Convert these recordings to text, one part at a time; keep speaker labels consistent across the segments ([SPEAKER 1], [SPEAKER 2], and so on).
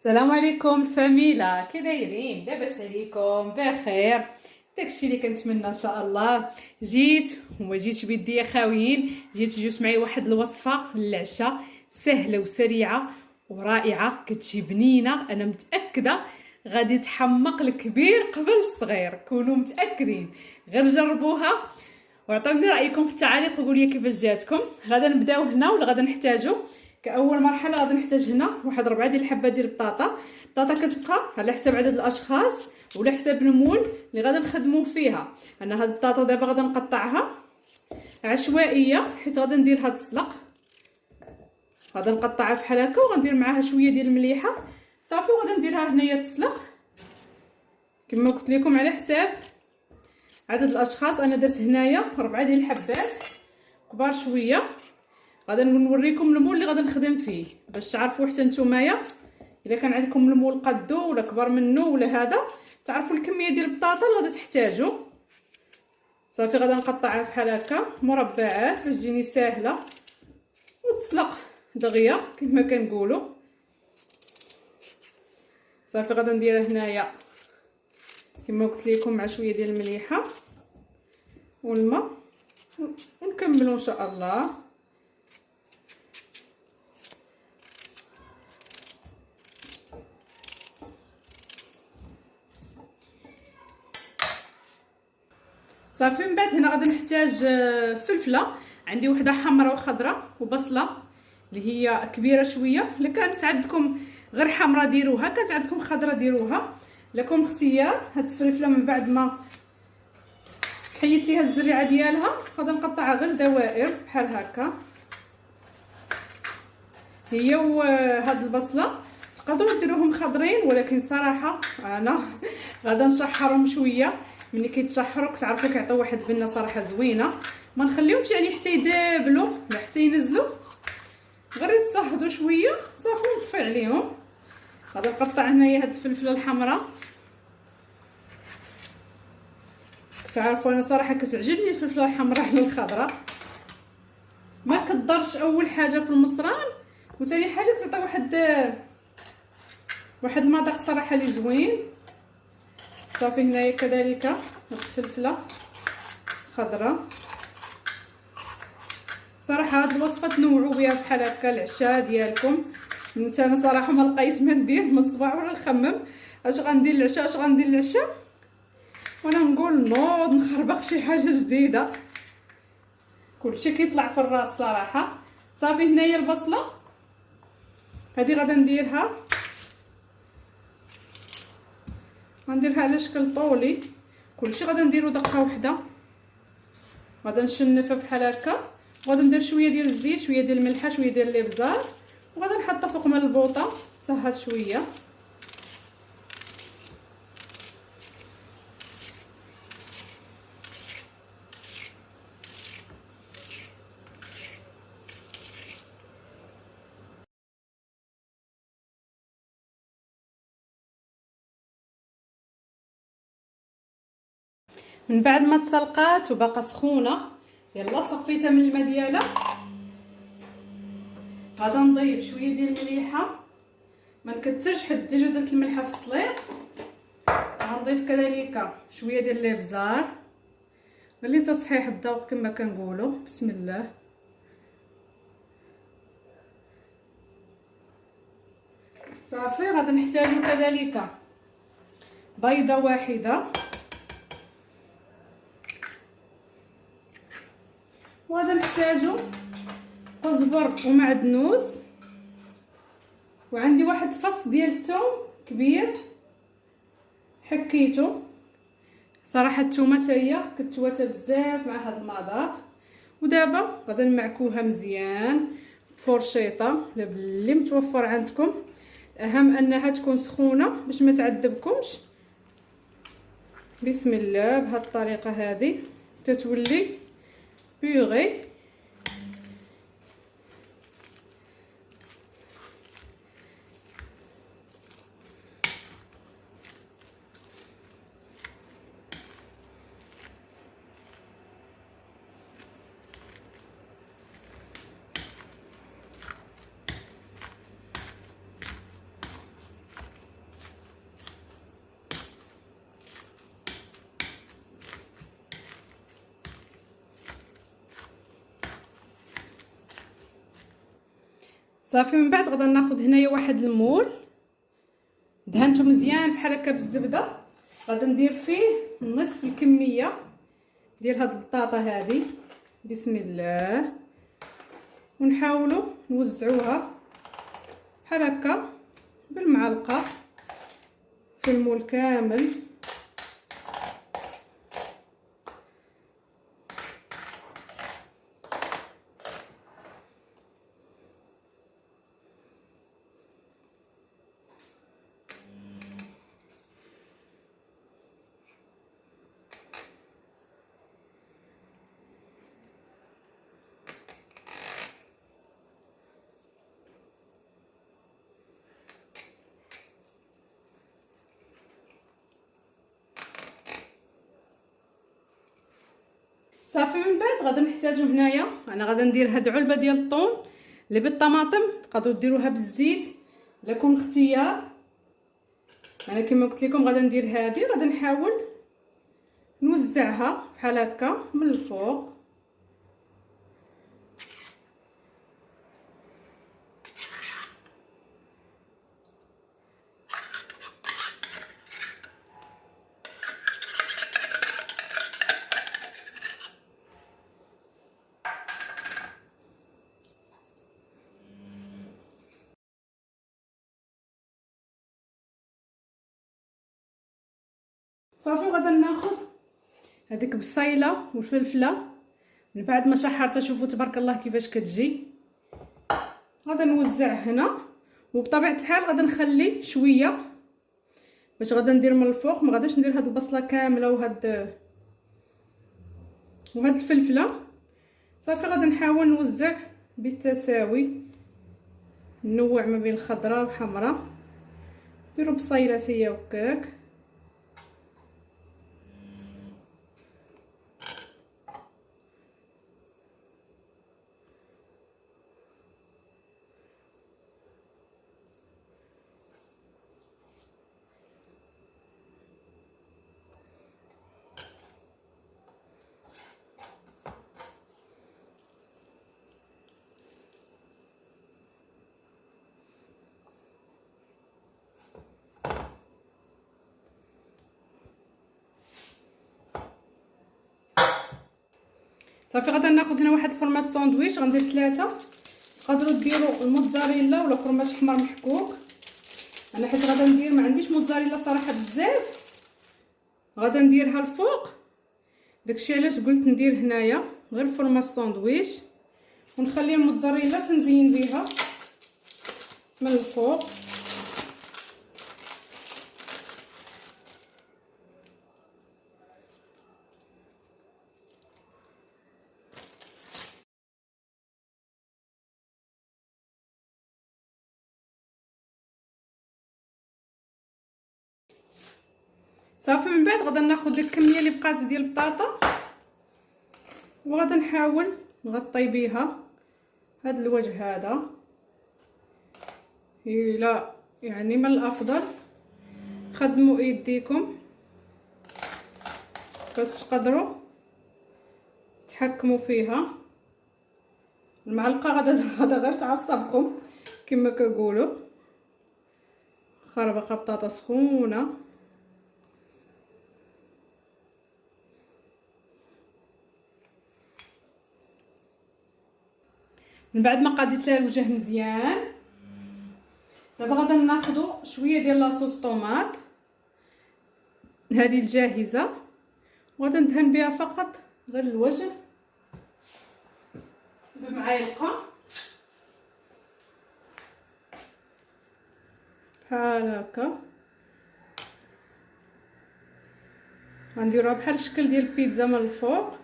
[SPEAKER 1] السلام عليكم فاميلا، كي دايرين؟ لاباس عليكم؟ بخير. داكشي اللي كنتمنى ان شاء الله. جيت وما جيتش بيدي خاويين، جيت جوج معايا واحد الوصفه للعشاء سهله وسريعه ورائعه، كتجي بنينه. انا متاكده غادي تحمق الكبير قبل الصغير، كونوا متاكدين. غير جربوها وعطوني رايكم في التعاليق وقولوا لي كيفاش جاتكم. غادا نبداو هنا، ولا غادا نحتاجو كاول مرحله غادي نحتاج هنا واحد 4 ديال الحبات ديال البطاطا. البطاطا كتبقى على حساب عدد الاشخاص وعلى حساب المول اللي غادي نخدموا فيها. انا هاد البطاطا دابا غادي نقطعها عشوائيه حيت غادي نديرها تسلق. غادي نقطعها بحال هكا وغندير معاها شويه ديال المليحه صافي، وغادي نديرها هنايا تسلق كما قلت لكم على حساب عدد الاشخاص. انا درت هنايا 4 ديال الحبات كبار شويه. غادي نوريكم المول اللي غادي نخدم فيه باش تعرفوا حتى نتومايا الا كان عندكم المول قدو ولا كبر منه ولا هذا، تعرفوا الكميه ديال البطاطا اللي غادي تحتاجوا. صافي غادي نقطعها بحال هكا مربعات باش تجيني ساهله وتسلق دغيا كما كنقولوا. صافي غادي نديرها هنايا كما قلت لكم مع شويه ديال المليحه والماء ونكملوا ان شاء الله. صافي من بعد هنا غادي نحتاج فلفله، عندي وحده حمراء وخضراء وبصله اللي هي كبيره شويه. الا كانت عندكم غير حمراء ديروها، كانت عندكم خضراء ديروها، لكم اختيار. هاد الفلفله من بعد ما حيدت ليها الزريعه ديالها غادي نقطعها غير دوائر بحال هكا. هي وهاد البصله تقدروا ديروهم خضرين، ولكن صراحه انا غادي نشحرهم شويه. ملي كيتشحروا كتعرفوا كيعطيو واحد البنه صراحه زوينه. ما نخليهمش يعني حتى يدابلوا ولا حتى ينزلوا، غير يتصهدوا شويه صافي ونطفي عليهم. غادي نقطع هنايا هاد الفلفله الحمراء. تعرفوا انا صراحه كتعجبني الفلفله الحمراء على الخضراء، ما كتضرش اول حاجه في المصران، وثاني حاجه كتعطي واحد المذاق صراحه اللي زوين. صافي هنايا كذلك هاد الفلفله خضراء. صراحه هاد الوصفه تنوعوا بها بحال هكا العشاء ديالكم. انا صراحه ما لقيت ما ندير من الصباح ولا نخمم اش غندير العشاء اش غندير العشاء، وانا نقول نوض نخربق شي حاجه جديده. كلشي كيطلع في الراس صراحه. صافي هنايا البصله هذه غادي غنديرها على شكل طولي. كلشي غادي نديرو دقه واحده. غادي نشنفها بحال هكا، وغادي ندير شويه ديال الزيت شويه ديال الملحه شويه ديال الابزار، وغادي نحطها فوق من البوطه تصهد شويه. من بعد ما تسلقات وباقا سخونه يلا صفيتها من الماء ديالها، غادا نضيف شويه ديال المليحه. ما نكثرش حيت ديجا درت الملحه في السليق. غنضيف كذلك شويه ديال الابزار اللي تصحيح الذوق كما كنقولوا. بسم الله. صافي غادي نحتاجو كذلك بيضه واحده، وغادي نحتاجو قزبر ومعدنوس، وعندي واحد فص ديال الثوم كبير حكيتو. صراحه الثومه حتى هي كتواتى بزاف مع هاد المذاق. ودابا غادي نمعكوها مزيان بفرشيطه اللي متوفر عندكم. الاهم انها تكون سخونه باش ما تعذبكمش. بسم الله. بهاد الطريقه هذه تتولي بيغي. صافي. من بعد غادي ناخذ هنايا واحد المول دهنته مزيان بحال هكا بالزبده، غادي ندير فيه نصف الكميه ديال هاد البطاطا هذه. بسم الله. ونحاولوا نوزعوها بحال هكا بالمعلقه في المول كامل. صافي. من بعد غادي نحتاجو هنايا، انا غادي ندير هاد علبه ديال الطون اللي بالطماطم، تقدروا ديروها بالزيت لكم اختيار. انا كما قلت لكم غادي ندير هذه، غادي نحاول نوزعها بحال هكا من الفوق. صافي. غادي ناخذ هذيك البصيله والفلفله من بعد ما شحرتها، شوفوا تبارك الله كيفاش كتجي. غادي نوزع هنا، وبطبيعه الحال غادي نخلي شويه باش غادي ندير من الفوق. ما غاديش ندير هاد البصله كامله وهاد الفلفله. صافي. غادي نحاول نوزع بالتساوي، ننوع ما بين الخضراء وحمراء. ديروا بصيله هي وكاك. صافي. غادي ناخذ هنا واحد فرماج ساندويتش، غندير 3. تقدروا ديروا الموتزاريلا ولا فرماج حمر محكوك. انا حيت غادي ندير، ما عنديش موتزاريلا صراحه بزاف، غادي نديرها الفوق. داكشي علاش قلت ندير هنايا غير فرماج ساندويتش، ونخلي الموتزاريلا تنزين بها من الفوق. صافي. من بعد غادي ناخذ ديك الكميه اللي بقات ديال البطاطا، وغادي نحاول نغطي بها هذا الوجه هذا. الا يعني من الافضل خدموا ايديكم باش تقدروا تحكموا فيها. المعلقه غادا غير تعصبكم كما كنقولوا. خربقه بطاطا سخونه. من بعد ما قاديت لها الوجه مزيان، دابا غادا ناخذوا شويه ديال لاصوص طوماط هذه الجاهزه، وغادا ندهن بها فقط غير الوجه بمعلقه بحال هكا. غنديروها بحال الشكل ديال البيتزا من الفوق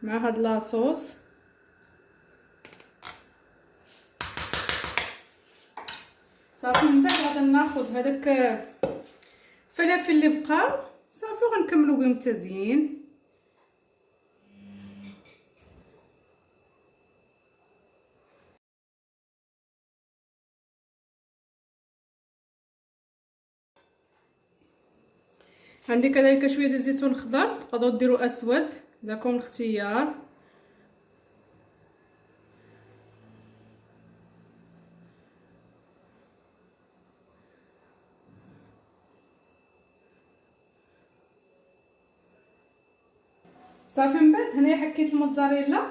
[SPEAKER 1] مع هاد لاصوص. صافي. من بعد غادي ناخذ هذاك الفلافل اللي بقاو، صافي وغنكملوا بهم التزيين. عندي كذلك شويه ديال الزيتون الخضر، تقدروا ديروا اسود لكم الاختيار. صافي. من بعد هنايا حكيت الموتزاريلا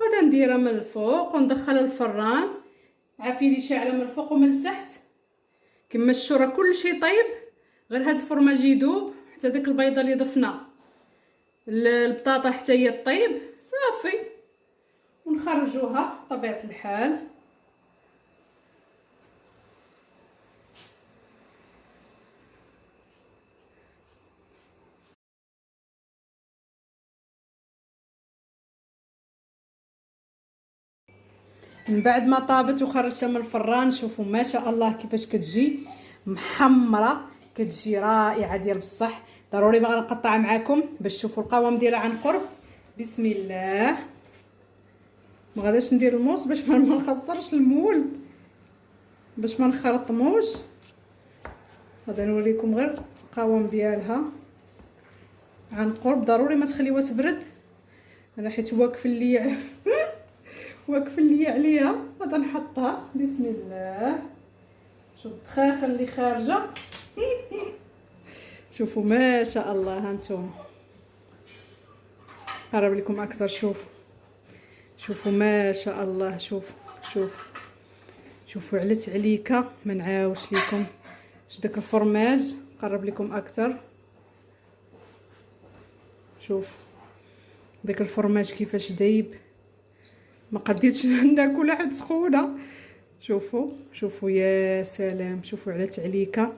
[SPEAKER 1] غادا نديرها من الفوق وندخلها الفران، عافيلي شاعله من الفوق ومن التحت كما الشورى. كل شيء طيب غير هاد الفرماج يذوب، حتى داك البيضه اللي ضفنا، البطاطا حتى هي طيب صافي، ونخرجوها بطبيعه الحال. من بعد ما طابت وخرجتها من الفران، شوفوا ما شاء الله كيفاش كتجي محمره، كتجي رائعه ديال بصح. ضروري باغا نقطعها معكم باش تشوفوا القوام ديالها عن قرب. بسم الله. ما غاداش ندير الموس باش ما نخسرش المول، باش ما نخرطموش. غادي نوريكم غير القوام ديالها عن قرب. ضروري ما تخليوها تبرد، انا حيت واقف ليا واقف ليا عليها. غادي نحطها بسم الله. شوف الدخاخه اللي خارجه شوفوا ما شاء الله. هانتوما قرب لكم اكثر. شوفوا ما شاء الله. شوفوا علت عليكه ما نعاوش لكم. داك الفرماج قرب لكم اكثر. شوف داك الفرماج كيفاش دايب، ما قديتش ناكلها حيت سخونه. شوفوا يا سلام. شوفوا علات عليكه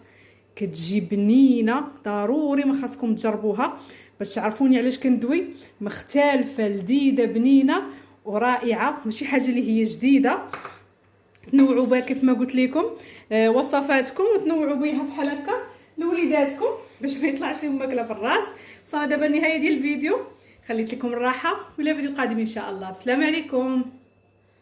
[SPEAKER 1] كتجي بنينه. ضروري ما خاصكم تجربوها باش تعرفوني علاش كندوي. مختلفه لذيذه بنينه ورائعه، ماشي حاجه اللي هي جديده. تنوعوا بها كيف ما قلت لكم وصفاتكم، وتنوعوا بها بحال هكا لوليداتكم باش ما يطلعش لهم ماكله في الراس. صافي دابا النهايه ديال الفيديو، خليت لكم الراحه والى فيديو قادم ان شاء الله. بسلام عليكم.